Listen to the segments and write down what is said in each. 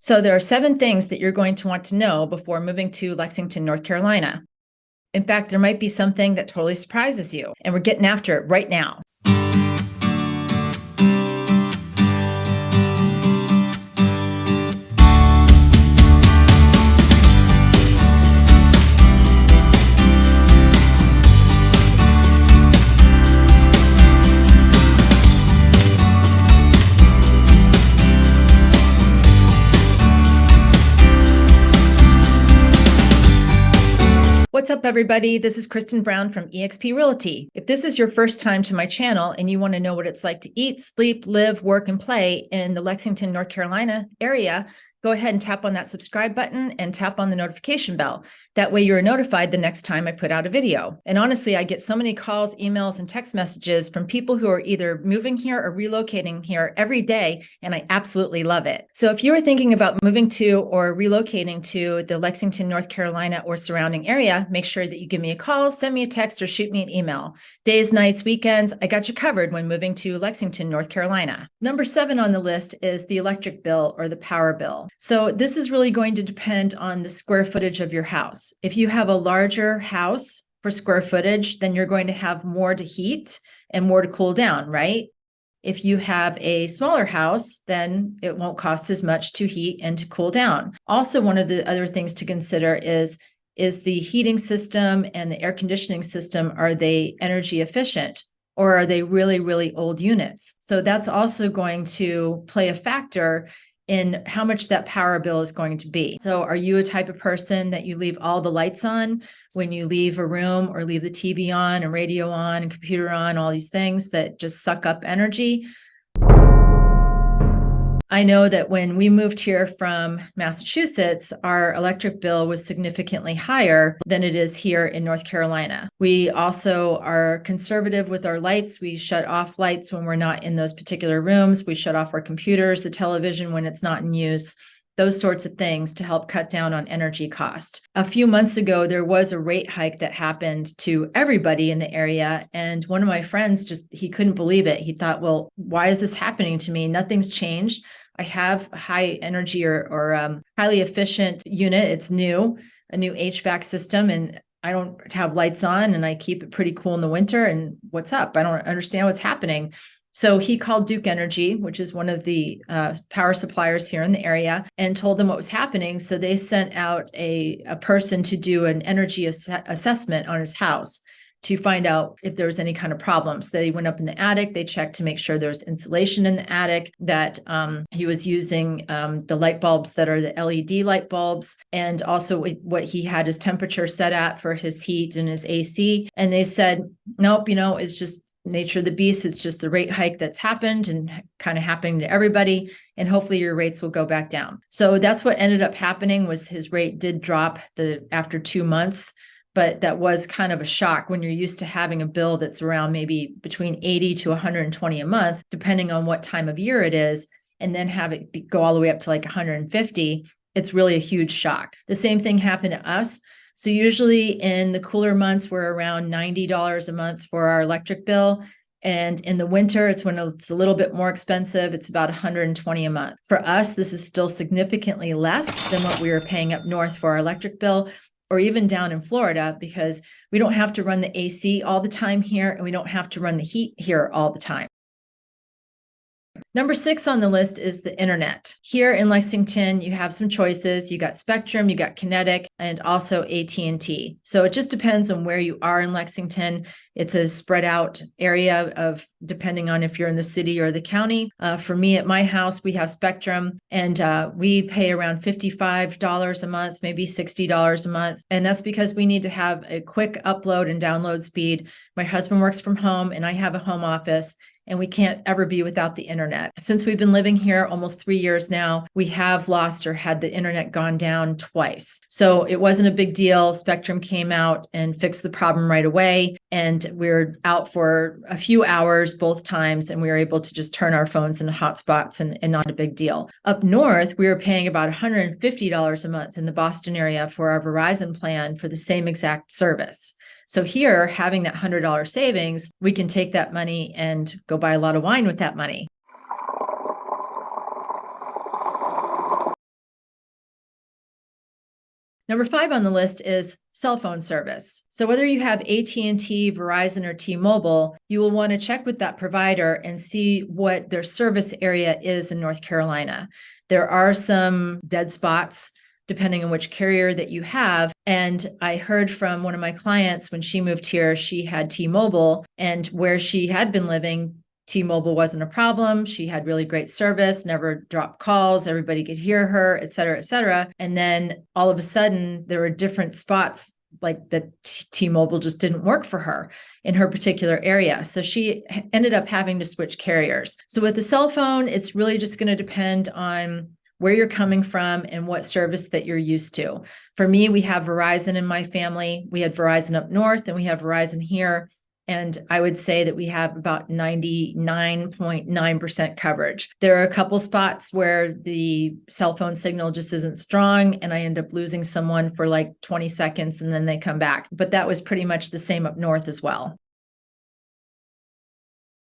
So there are 7 things that you're going to want to know before moving to Lexington, North Carolina. In fact, there might be something that totally surprises you, and we're getting after it right now. What's up, everybody? This is Kristen Brown from eXp Realty. If this is your first time to my channel and you want to know what it's like to eat, sleep, live, work, and play in the Lexington, North Carolina area, go ahead and tap on that subscribe button and tap on the notification bell. That way you're notified the next time I put out a video. And honestly, I get so many calls, emails, and text messages from people who are either moving here or relocating here every day, and I absolutely love it. So if you are thinking about moving to or relocating to the Lexington, North Carolina or surrounding area, make sure that you give me a call, send me a text, or shoot me an email. Days, nights, weekends, I got you covered when moving to Lexington, North Carolina. Number 7 on the list is the electric bill or the power bill. So this is really going to depend on the square footage of your house. If you have a larger house for square footage, then you're going to have more to heat and more to cool down, right? If you have a smaller house, then it won't cost as much to heat and to cool down. Also, one of the other things to consider is the heating system and the air conditioning system, are they energy efficient? Or are they really, really old units? So that's also going to play a factor in how much that power bill is going to be. So are you a type of person that you leave all the lights on when you leave a room, or leave the TV on and radio on and computer on, all these things that just suck up energy? I know that when we moved here from Massachusetts, our electric bill was significantly higher than it is here in North Carolina. We also are conservative with our lights. We shut off lights when we're not in those particular rooms. We shut off our computers, the television when it's not in use, those sorts of things to help cut down on energy cost. A few months ago, there was a rate hike that happened to everybody in the area. And one of my friends he couldn't believe it. He thought, well, why is this happening to me? Nothing's changed. I have a high energy or highly efficient unit. It's new, a new HVAC system, and I don't have lights on, and I keep it pretty cool in the winter. And what's up? I don't understand what's happening. So he called Duke Energy, which is one of the power suppliers here in the area, and told them what was happening. So they sent out a person to do an energy assessment on his house to find out if there was any kind of problem. So they went up in the attic, they checked to make sure there was insulation in the attic, that he was using the light bulbs that are the LED light bulbs, and also what he had his temperature set at for his heat and his AC. And they said, nope, it's just nature of the beast. It's just the rate hike that's happened and kind of happening to everybody. And hopefully your rates will go back down. So that's what ended up happening, was his rate did drop after 2 months. But that was kind of a shock when you're used to having a bill that's around maybe between 80 to 120 a month, depending on what time of year it is, and then have it go all the way up to like 150. It's really a huge shock. The same thing happened to us. So usually in the cooler months, we're around $90 a month for our electric bill. And in the winter, it's when it's a little bit more expensive. It's about 120 a month. For us, this is still significantly less than what we were paying up north for our electric bill, or even down in Florida, because we don't have to run the AC all the time here, and we don't have to run the heat here all the time. Number 6 on the list is the internet. Here in Lexington, you have some choices. You got Spectrum, you got Kinetic, and also AT&T. So it just depends on where you are in Lexington. It's a spread out area of depending on if you're in the city or the county. For me at my house, we have Spectrum, and we pay around $55 a month, maybe $60 a month. And that's because we need to have a quick upload and download speed. My husband works from home and I have a home office, and we can't ever be without the internet. Since we've been living here almost 3 years now, we have lost or had the internet gone down twice. So it wasn't a big deal. Spectrum came out and fixed the problem right away. And we were out for a few hours both times, and we were able to just turn our phones into hotspots and not a big deal. Up north, we were paying about $150 a month in the Boston area for our Verizon plan for the same exact service. So here, having that $100 savings, we can take that money and go buy a lot of wine with that money. Number 5 on the list is cell phone service. So whether you have AT&T, Verizon, or T-Mobile, you will want to check with that provider and see what their service area is in North Carolina. There are some dead spots depending on which carrier that you have. And I heard from one of my clients when she moved here, she had T-Mobile, and where she had been living, T-Mobile wasn't a problem. She had really great service, never dropped calls. Everybody could hear her, et cetera, et cetera. And then all of a sudden there were different spots like that T-Mobile just didn't work for her in her particular area. So she ended up having to switch carriers. So with the cell phone, it's really just going to depend on where you're coming from and what service that you're used to. For me, we have Verizon in my family. We had Verizon up north and we have Verizon here. And I would say that we have about 99.9% coverage. There are a couple spots where the cell phone signal just isn't strong and I end up losing someone for like 20 seconds and then they come back. But that was pretty much the same up north as well.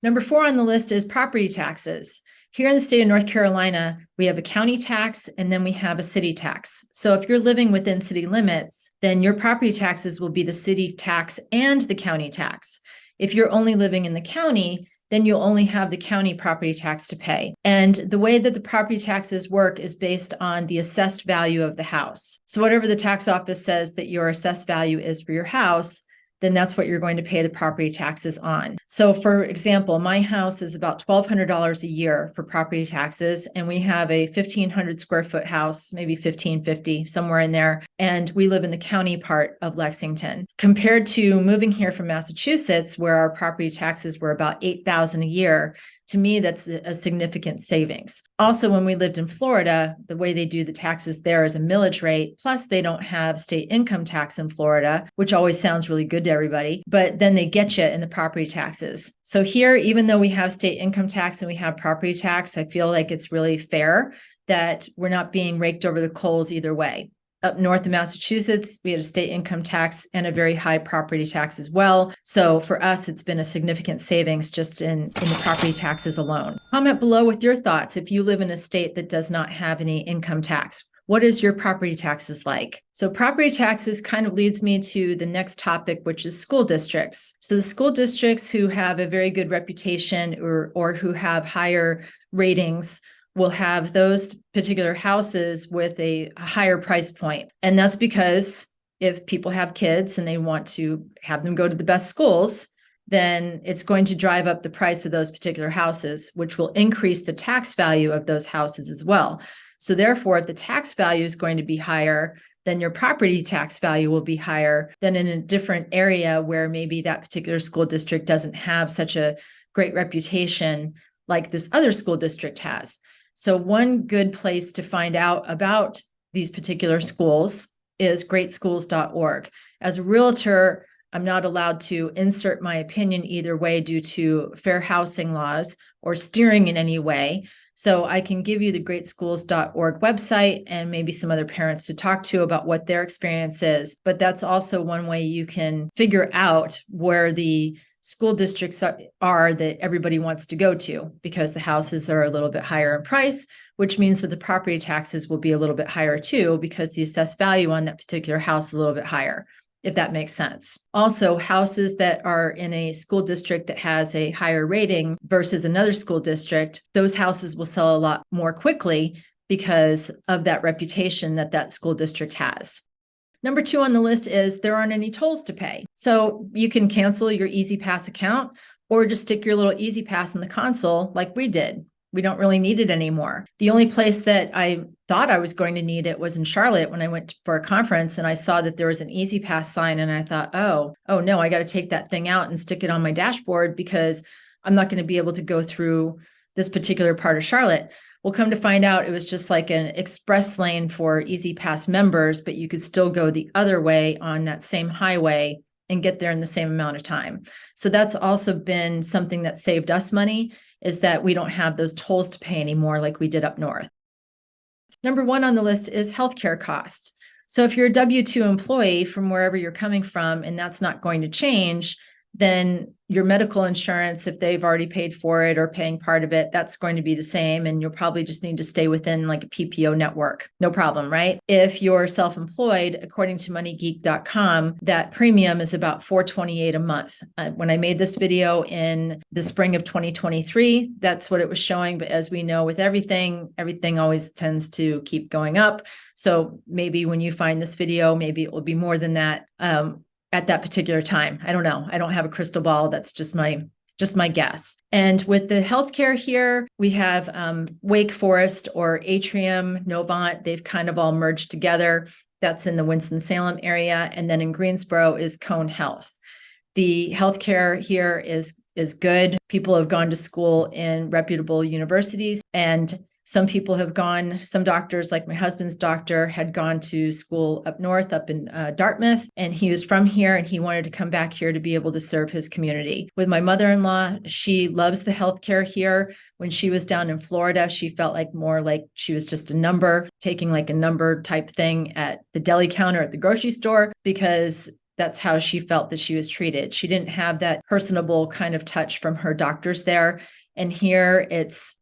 Number 4 on the list is property taxes. Here in the state of North Carolina, we have a county tax and then we have a city tax. So if you're living within city limits, then your property taxes will be the city tax and the county tax. If you're only living in the county, then you'll only have the county property tax to pay. And the way that the property taxes work is based on the assessed value of the house. So whatever the tax office says that your assessed value is for your house, then that's what you're going to pay the property taxes on. So for example, my house is about $1,200 a year for property taxes, and we have a 1,500 square foot house, maybe 1,550, somewhere in there, and we live in the county part of Lexington. Compared to moving here from Massachusetts, where our property taxes were about $8,000 a year, to me, that's a significant savings. Also, when we lived in Florida, the way they do the taxes there is a millage rate, plus they don't have state income tax in Florida, which always sounds really good to everybody, but then they get you in the property taxes. So here, even though we have state income tax and we have property tax, I feel like it's really fair that we're not being raked over the coals either way. Up north in Massachusetts, we had a state income tax and a very high property tax as well. So for us, it's been a significant savings just in the property taxes alone. Comment below with your thoughts if you live in a state that does not have any income tax. What is your property taxes like? So property taxes kind of leads me to the next topic, which is school districts. So the school districts who have a very good reputation or who have higher ratings will have those particular houses with a higher price point. And that's because if people have kids and they want to have them go to the best schools, then it's going to drive up the price of those particular houses, which will increase the tax value of those houses as well. So therefore, if the tax value is going to be higher, then your property tax value will be higher than in a different area where maybe that particular school district doesn't have such a great reputation like this other school district has. So one good place to find out about these particular schools is greatschools.org. As a realtor, I'm not allowed to insert my opinion either way due to fair housing laws or steering in any way. So I can give you the greatschools.org website and maybe some other parents to talk to about what their experience is. But that's also one way you can figure out where the school districts are that everybody wants to go to, because the houses are a little bit higher in price, which means that the property taxes will be a little bit higher too, because the assessed value on that particular house is a little bit higher, if that makes sense. Also, houses that are in a school district that has a higher rating versus another school district, those houses will sell a lot more quickly because of that reputation that that school district has. Number 2 on the list is there aren't any tolls to pay. So you can cancel your Easy Pass account or just stick your little Easy Pass in the console like we did. We don't really need it anymore. The only place that I thought I was going to need it was in Charlotte when I went for a conference and I saw that there was an Easy Pass sign and I thought, oh no, I got to take that thing out and stick it on my dashboard because I'm not going to be able to go through this particular part of Charlotte. Well, come to find out, it was just like an express lane for Easy Pass members, but you could still go the other way on that same highway and get there in the same amount of time. So that's also been something that saved us money, is that we don't have those tolls to pay anymore like we did up north. Number 1 on the list is healthcare costs. So if you're a W-2 employee from wherever you're coming from, and that's not going to change, then your medical insurance, if they've already paid for it or paying part of it, that's going to be the same. And you'll probably just need to stay within like a PPO network. No problem, right? If you're self-employed, according to moneygeek.com, that premium is about $428 a month. When I made this video in the spring of 2023, that's what it was showing. But as we know with everything always tends to keep going up. So maybe when you find this video, maybe it will be more than that. At that particular time. I don't know. I don't have a crystal ball. That's just my guess. And with the healthcare here, we have Wake Forest or Atrium, Novant. They've kind of all merged together. That's in the Winston-Salem area. And then in Greensboro is Cone Health. The healthcare here is good. People have gone to school in reputable universities, and some people have gone, some doctors, like my husband's doctor, had gone to school up north, up in Dartmouth, and he was from here and he wanted to come back here to be able to serve his community. With my mother-in-law, she loves the healthcare here. When she was down in Florida, she felt like more like she was just a number, taking like a number type thing at the deli counter at the grocery store, because that's how she felt that she was treated. She didn't have that personable kind of touch from her doctors there. And here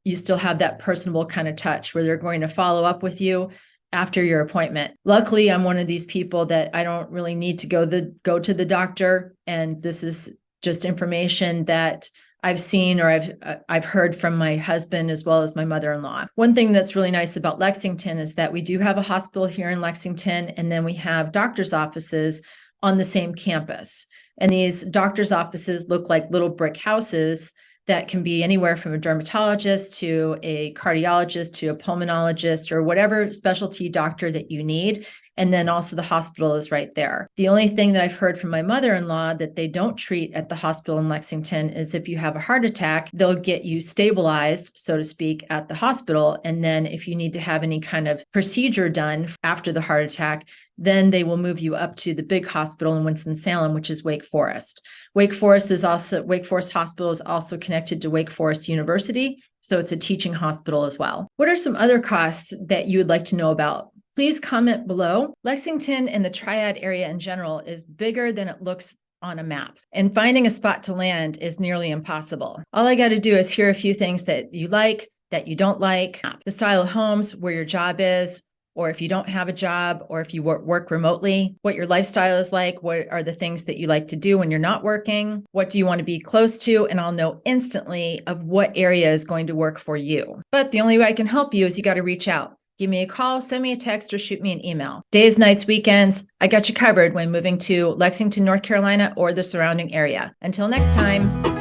you still have that personable kind of touch where they're going to follow up with you after your appointment. Luckily, I'm one of these people that I don't really need to go to the doctor. And this is just information that I've seen or I've heard from my husband as well as my mother-in-law. One thing that's really nice about Lexington is that we do have a hospital here in Lexington, and then we have doctor's offices on the same campus. And these doctor's offices look like little brick houses that can be anywhere from a dermatologist to a cardiologist to a pulmonologist or whatever specialty doctor that you need. And then also the hospital is right there. The only thing that I've heard from my mother-in-law that they don't treat at the hospital in Lexington is if you have a heart attack, they'll get you stabilized, so to speak, at the hospital. And then if you need to have any kind of procedure done after the heart attack, then they will move you up to the big hospital in Winston-Salem, which is Wake Forest. Wake Forest Hospital is also connected to Wake Forest University. So it's a teaching hospital as well. What are some other costs that you would like to know about? Please comment below. Lexington and the Triad area in general is bigger than it looks on a map, and finding a spot to land is nearly impossible. All I got to do is hear a few things that you like, that you don't like, the style of homes, where your job is, or if you don't have a job, or if you work remotely, what your lifestyle is like, what are the things that you like to do when you're not working, what do you want to be close to, and I'll know instantly of what area is going to work for you. But the only way I can help you is you got to reach out. Give me a call, send me a text, or shoot me an email. Days, nights, weekends, I got you covered when moving to Lexington, North Carolina, or the surrounding area. Until next time.